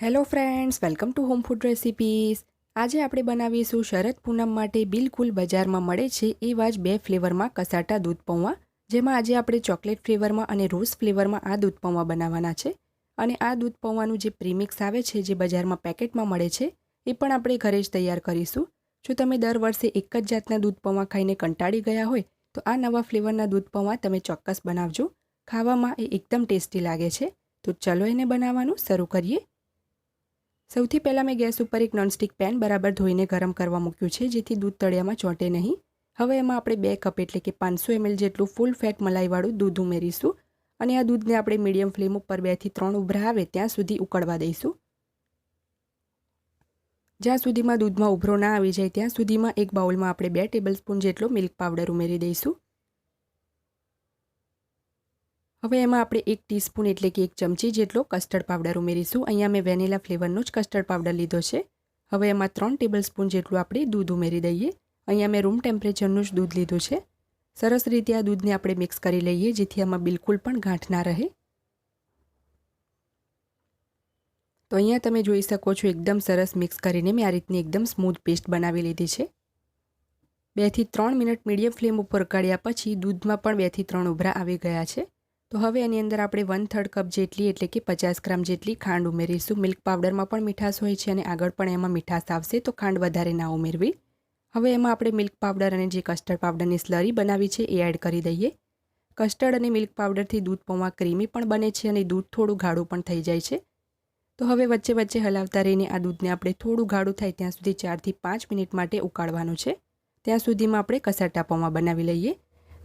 Hello friends, welcome to home food recipes. આજે આપણે બનાવીશું શરદ પૂનમ માટે બિલકુલ બજારમાં મળે છે એવા જ બે ફ્લેવરમાં કસાટા દૂધ પૌવા, જેમાં આજે આપણે ચોકલેટ ફ્લેવરમાં અને રોઝ ફ્લેવરમાં આ દૂધ પૌવા બનાવવાના છે. અને આ દૂધ પૌવાનું જે પ્રીમિક્સ આવે છે, જે બજારમાં પેકેટમાં મળે છે, એ પણ આપણે ઘરે જ તૈયાર કરીશું. જો તમે દર વર્ષે એક જ જાતના દૂધ પૌવા ખાઈને કંટાળી ગયા હોય તો આ નવા ફ્લેવરના દૂધ પૌવા તમે ચોક્કસ બનાવજો. ખાવામાં એ એકદમ ટેસ્ટી લાગે છે. તો ચલો એને બનાવવાનું શરૂ કરીએ. સૌથી પહેલાં મેં ગેસ ઉપર એક નોનસ્ટિક પેન બરાબર ધોઈને ગરમ કરવા મૂક્યું છે, જેથી દૂધ તળિયામાં ચોંટે નહીં. હવે એમાં આપણે 2 કપ એટલે કે 500 ml જેટલું ફૂલ ફેટ મલાઈવાળું દૂધ ઉમેરીશું અને આ દૂધને આપણે મીડિયમ ફ્લેમ ઉપર 2 થી 3 ઉભરા આવે ત્યાં સુધી ઉકળવા દઈશું. જ્યાં સુધીમાં દૂધમાં ઉભરો ના આવી જાય ત્યાં સુધીમાં એક બાઉલમાં આપણે 2 ટેબલસ્પૂન જેટલો મિલ્ક પાવડર ઉમેરી દઈશું. હવે એમાં આપણે 1 ટીસ્પૂન એટલે કે 1 ચમચી જેટલો કસ્ટર્ડ પાવડર ઉમેરીશું. અહીંયા મેં વેનીલા ફ્લેવરનો જ કસ્ટર્ડ પાવડર લીધો છે. હવે એમાં 3 ટેબલસ્પૂન જેટલું આપણે દૂધ ઉમેરી દઈએ. અહીંયા મેં રૂમ ટેમ્પરેચરનું જ દૂધ લીધું છે. સરસ રીતે આ દૂધને આપણે મિક્સ કરી લઈએ, જેથી આમાં બિલકુલ પણ ગાંઠ ના રહે. તો અહીંયા તમે જોઈ શકો છો, એકદમ સરસ મિક્સ કરીને મેં આ રીતની એકદમ સ્મૂથ પેસ્ટ બનાવી લીધી છે. 2 થી 3 મિનિટ મીડિયમ ફ્લેમ ઉપર ઉકાળ્યા પછી દૂધમાં પણ 2 થી 3 ઉભરા આવી ગયા છે. તો હવે એની અંદર આપણે 1/3 કપ જેટલી એટલે કે 50 ગ્રામ જેટલી ખાંડ ઉમેરીશું. મિલ્ક પાવડરમાં પણ મીઠાશ હોય છે અને આગળ પણ એમાં મીઠાશ આવશે, તો ખાંડ વધારે ના ઉમેરવી. હવે એમાં આપણે મિલ્ક પાવડર અને જે કસ્ટર્ડ પાવડરની સ્લરી બનાવી છે એ એડ કરી દઈએ. કસ્ટર્ડ અને મિલ્ક પાવડરથી દૂધ પૌવા ક્રીમી પણ બને છે અને દૂધ થોડું ગાઢું પણ થઈ જાય છે. તો હવે વચ્ચે વચ્ચે હલાવતા રહીને આ દૂધને આપણે થોડું ગાઢું થાય ત્યાં સુધી 4 થી 5 મિનિટ માટે ઉકાળવાનું છે. ત્યાં સુધીમાં આપણે કસાટા પૌવા બનાવી લઈએ.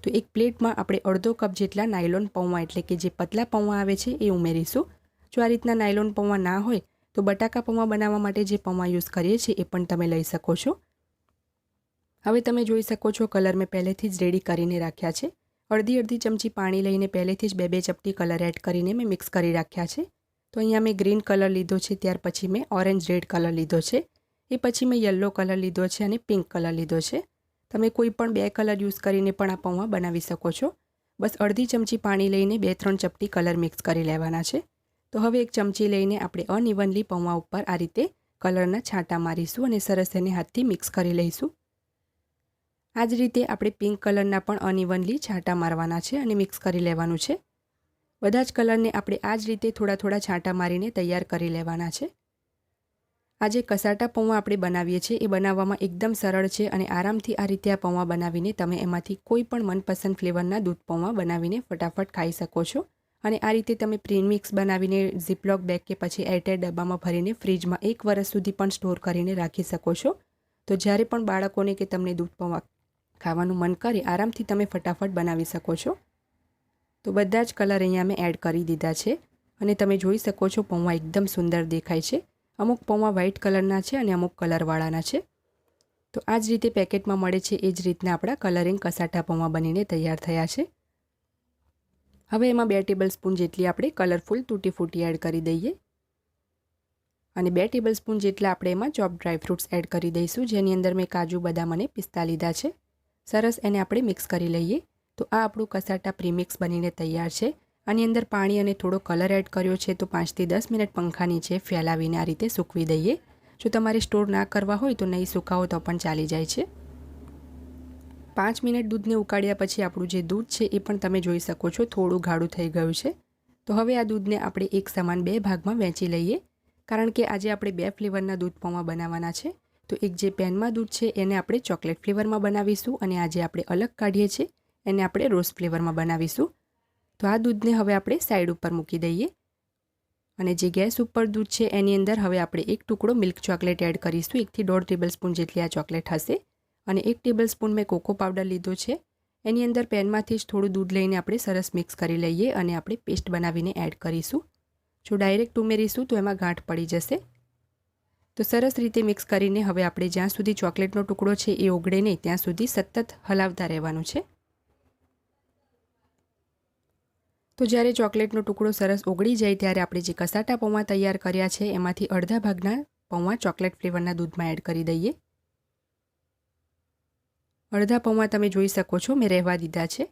તો એક પ્લેટમાં આપણે અડધો કપ જેટલા નાયલોન પૌવા એટલે કે જે પતલા પૌવા આવે છે એ ઉમેરીશું. જો આ રીતના નાયલોન પૌવા ના હોય તો બટાકા પૌવા બનાવવા માટે જે પૌવા યુઝ કરીએ છીએ એ પણ તમે લઈ શકો છો. હવે તમે જોઈ શકો છો, કલર મેં પહેલેથી જ રેડી કરીને રાખ્યા છે. અડધી ચમચી પાણી લઈને પહેલેથી જ 2 ચપટી કલર એડ કરીને મેં મિક્સ કરી રાખ્યા છે. તો અહીંયા મેં ગ્રીન કલર લીધો છે, ત્યાર પછી મેં ઓરેન્જ રેડ કલર લીધો છે, એ પછી મેં યલો કલર લીધો છે અને પિંક કલર લીધો છે. તમે કોઈ પણ 2 કલર યુઝ કરીને પણ આ પૌવા બનાવી શકો છો. બસ અડધી ચમચી પાણી લઈને 2-3 ચપટી કલર મિક્સ કરી લેવાના છે. તો હવે એક ચમચી લઈને આપણે અનઇવનલી પૌવા ઉપર આ રીતે કલરના છાંટા મારીશું અને સરસ એને હાથથી મિક્સ કરી લઈશું. આ જ રીતે આપણે પિંક કલરના પણ અનઇવનલી છાંટા મારવાના છે અને મિક્સ કરી લેવાનું છે. બધા જ કલરને આપણે આ જ રીતે થોડા થોડા છાંટા મારીને તૈયાર કરી લેવાના છે. આ જે કસાટા પૌવા આપણે બનાવીએ છીએ એ બનાવવામાં એકદમ સરળ છે અને આરામથી આ રીતે આ પૌવા બનાવીને તમે એમાંથી કોઈ પણ મનપસંદ ફ્લેવરના દૂધ પૌવા બનાવીને ફટાફટ ખાઈ શકો છો. અને આ રીતે તમે પ્રીમિક્સ બનાવીને ઝીપલોક બેગ કે પછી એરટાઇટ ડબ્બામાં ભરીને ફ્રીજમાં 1 વર્ષ સુધી પણ સ્ટોર કરીને રાખી શકો છો. તો જ્યારે પણ બાળકોને કે તમને દૂધ પૌવા ખાવાનું મન કરે, આરામથી તમે ફટાફટ બનાવી શકો છો. તો બધા જ કલર અહીંયા મેં એડ કરી દીધા છે અને તમે જોઈ શકો છો પૌવા એકદમ સુંદર દેખાય છે. અમુક પૌવા વ્હાઇટ કલરના છે અને અમુક કલરવાળાના છે. તો આ જ રીતે પેકેટમાં મળે છે એ જ રીતના આપણા કલરિંગ કસાટા પૌવા બનીને તૈયાર થયા છે. હવે એમાં 2 ટેબલસ્પૂન જેટલી આપણે કલરફુલ તૂટી ફૂટી એડ કરી દઈએ અને 2 ટેબલસ્પૂન જેટલા આપણે એમાં ચોપ ડ્રાયફ્રૂટ્સ એડ કરી દઈશું, જેની અંદર મેં કાજુ, બદામ અને પિસ્તા લીધા છે. સરસ એને આપણે મિક્સ કરી લઈએ. તો આ આપણું કસાટા પ્રીમિક્સ બનીને તૈયાર છે. આની અંદર પાણી અને થોડો કલર એડ કર્યો છે, તો 5 થી 10 મિનિટ પંખા નીચે ફેલાવીને આ રીતે સૂકવી દઈએ. જો તમારે સ્ટોર ના કરવા હોય તો નહીં સુકાવો તો પણ ચાલી જાય છે. 5 મિનિટ દૂધને ઉકાળ્યા પછી આપણું જે દૂધ છે એ પણ તમે જોઈ શકો છો થોડું ગાઢું થઈ ગયું છે. તો હવે આ દૂધને આપણે એક સમાન 2 ભાગમાં વહેંચી લઈએ, કારણ કે આજે આપણે 2 ફ્લેવરના દૂધ પૌવા બનાવવાના છે. તો એક જે પેનમાં દૂધ છે એને આપણે ચોકલેટ ફ્લેવરમાં બનાવીશું અને આજે આપણે અલગ કાઢીએ છીએ એને આપણે રોઝ ફ્લેવરમાં બનાવીશું. તો આ દૂધને હવે આપણે સાઈડ ઉપર મૂકી દઈએ અને જે ગેસ ઉપર દૂધ છે એની અંદર હવે આપણે એક ટુકડો મિલ્ક ચોકલેટ એડ કરીશું. 1 થી 1.5 ટેબલસ્પૂન જેટલી આ ચોકલેટ હશે અને 1 ટેબલસ્પૂન મેં કોકો પાવડર લીધો છે. એની અંદર પેનમાંથી જ થોડું દૂધ લઈને આપણે સરસ મિક્સ કરી લઈએ અને આપણે પેસ્ટ બનાવીને એડ કરીશું. જો ડાયરેક્ટ ઉમેરીશું તો એમાં ગાંઠ પડી જશે. તો સરસ રીતે મિક્સ કરીને હવે આપણે જ્યાં સુધી ચોકલેટનો ટુકડો છે એ ઓગળે નહીં ત્યાં સુધી સતત હલાવતા રહેવાનું છે. તો જ્યારે ચોકલેટનો ટુકડો સરસ ઓગળી જાય ત્યારે આપણે જે કસાટા પૌવા તૈયાર કર્યા છે એમાંથી અડધા ભાગના પૌવા ચોકલેટ ફ્લેવરના દૂધમાં એડ કરી દઈએ. અડધા પૌવા તમે જોઈ શકો છો મેં રહેવા દીધા છે.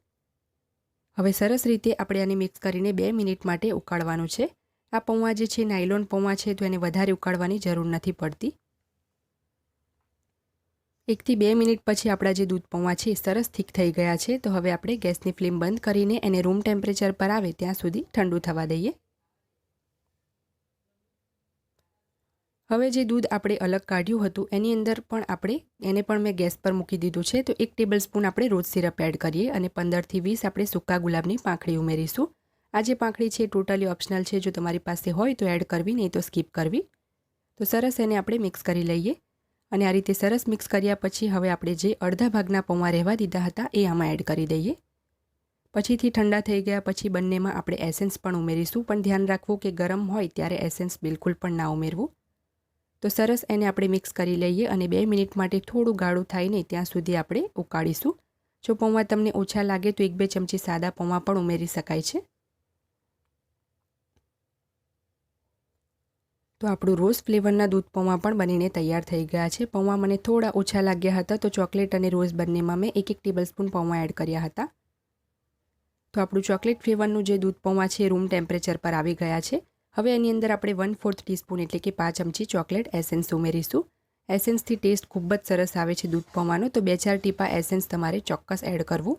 હવે સરસ રીતે આપણે આને મિક્સ કરીને 2 મિનિટ માટે ઉકાળવાનું છે. આ પૌવા જે છે નાયલોન પૌવા છે તો એને વધારે ઉકાળવાની જરૂર નથી પડતી. 1 થી 2 મિનિટ પછી આપણા જે દૂધ પૌવા છે સરસ થીક થઈ ગયા છે. તો હવે આપણે ગેસની ફ્લેમ બંધ કરીને એને રૂમ ટેમ્પરેચર પર આવે ત્યાં સુધી ઠંડુ થવા દઈએ. હવે જે દૂધ આપણે અલગ કાઢ્યું હતું એની અંદર પણ એને પણ મેં ગેસ પર મૂકી દીધું છે. તો 1 ટેબલસ્પૂન આપણે રોઝ સિરપ એડ કરીએ અને 15 થી 20 આપણે સૂકા ગુલાબની પાંખડી ઉમેરીશું. આ જે પાંખડી છે ટોટલી ઓપ્શનલ છે. જો તમારી પાસે હોય તો એડ કરવી, નહીં તો સ્કીપ કરવી. તો સરસ એને આપણે મિક્સ કરી લઈએ અને આ રીતે સરસ મિક્સ કર્યા પછી હવે આપણે જે અડધા ભાગના પૌવા રહેવા દીધા હતા એ આમાં એડ કરી દઈએ. પછીથી ઠંડા થઈ ગયા પછી બંનેમાં આપણે એસેન્સ પણ ઉમેરીશું, પણ ધ્યાન રાખવું કે ગરમ હોય ત્યારે એસેન્સ બિલકુલ પણ ના ઉમેરવું. તો સરસ એને આપણે મિક્સ કરી લઈએ અને 2 મિનિટ માટે થોડું ગાળું થાય ને ત્યાં સુધી આપણે ઉકાળીશું. જો પૌવા તમને ઓછા લાગે તો 1-2 ચમચી સાદા પૌવા પણ ઉમેરી શકાય છે. તો આપણું રોઝ ફ્લેવરના દૂધ પૌવા પણ બનીને તૈયાર થઈ ગયા છે. પૌવા મને થોડા ઓછા લાગ્યા હતા તો ચોકલેટ અને રોઝ બંનેમાં મેં 1-1 ટેબલસ્પૂન પૌવા એડ કર્યા હતા. તો આપણું ચોકલેટ ફ્લેવરનું જે દૂધ પૌવા છે રૂમ ટેમ્પરેચર પર આવી ગયા છે. હવે એની અંદર આપણે 1/4 ટીસ્પૂન એટલે કે 5 ચમચી ચોકલેટ એસેન્સ ઉમેરીશું. એસેન્સથી ટેસ્ટ ખૂબ જ સરસ આવે છે દૂધ પૌવાનો. તો 2-4 ટીપા એસેન્સ તમારે ચોક્કસ એડ કરવું.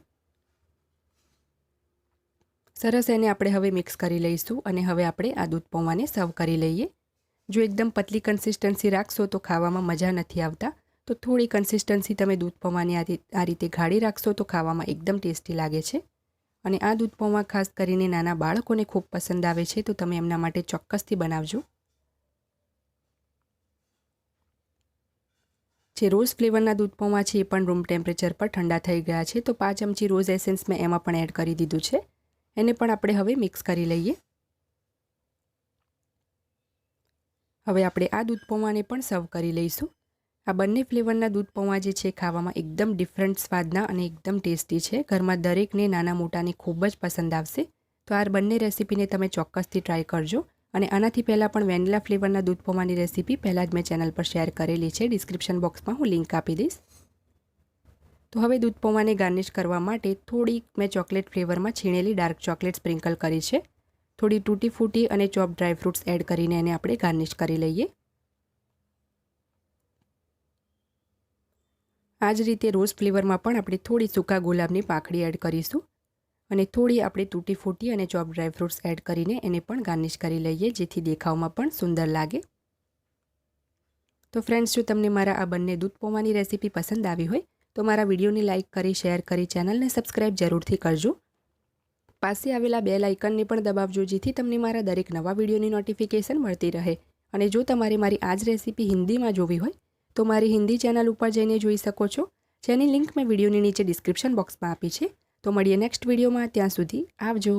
સરસ એને આપણે હવે મિક્સ કરી લઈશું અને હવે આપણે આ દૂધ પૌવાને સર્વ કરી લઈએ. જો એકદમ પતલી કન્સિસ્ટન્સી રાખશો તો ખાવામાં મજા નથી આવતા. તો થોડી કન્સિસ્ટન્સી તમે દૂધ પૌવાની આ રીતે ગાળી રાખશો તો ખાવામાં એકદમ ટેસ્ટી લાગે છે. અને આ દૂધ પૌવા ખાસ કરીને નાના બાળકોને ખૂબ પસંદ આવે છે. તો તમે એમના માટે ચોક્કસથી બનાવજો. જે રોઝ ફ્લેવરના દૂધ પૌવા છે એ પણ રૂમ ટેમ્પરેચર પર ઠંડા થઈ ગયા છે. તો 5 ચમચી રોઝ એસેન્સ મેં એમાં પણ એડ કરી દીધું છે. એને પણ આપણે હવે મિક્સ કરી લઈએ. હવે આપણે આ દૂધ પૌવાને પણ સર્વ કરી લઈશું. આ બંને ફ્લેવરના દૂધ પૌવા જે છે ખાવામાં એકદમ ડિફરન્ટ સ્વાદના અને એકદમ ટેસ્ટી છે. ઘરમાં દરેકને નાના મોટાને ખૂબ જ પસંદ આવશે. તો આ બંને રેસીપીને તમે ચોક્કસથી ટ્રાય કરજો. અને આનાથી પહેલાં પણ વેનિલા ફ્લેવરના દૂધ પૌવાની રેસીપી પહેલાં જ મેં ચેનલ પર શેર કરેલી છે. ડિસ્ક્રિપ્શન બોક્સમાં હું લિંક આપી દઈશ. તો હવે દૂધ પૌવાને ગાર્નિશ કરવા માટે થોડીક મેં ચોકલેટ ફ્લેવરમાં છીણેલી ડાર્ક ચોકલેટ સ્પ્રિંકલ કરી છે. થોડી તૂટી ફૂટી અને ચોપ ડ્રાય ફ્રૂટ્સ એડ કરીને એને આપણે ગાર્નિશ કરી લઈએ. આ જ રીતે રોઝ ફ્લેવરમાં પણ આપણે થોડી સૂકા ગુલાબની પાંખડી એડ કરીશું અને થોડી આપણે તૂટી ફૂટી અને ચોપ ડ્રાય ફ્રૂટ્સ એડ કરીને એને પણ ગાર્નિશ કરી લઈએ, જેથી દેખાવમાં પણ સુંદર લાગે. તો ફ્રેન્ડ્સ, જો તમને મારા આ બંને દૂધ પૌવાની રેસીપી પસંદ આવી હોય તો મારા વિડીયોને લાઇક કરી, શેર કરી, ચેનલને સબસ્ક્રાઇબ જરૂરથી કરજો. પાસે આવેલા બેલ આઇકનને પણ દબાવજો, જેથી તમને મારા દરેક નવા વિડીયોની નોટિફિકેશન મળતી રહે. અને જો તમારે મારી આ જ રેસીપી હિન્દીમાં જોવી હોય તો મારી હિન્દી ચેનલ ઉપર જઈને જોઈ શકો છો, જેની લિંક મેં વિડીયોની નીચે ડિસ્ક્રિપ્શન બોક્સમાં આપી છે. તો મળીએ નેક્સ્ટ વિડીયોમાં. ત્યાં સુધી આવજો.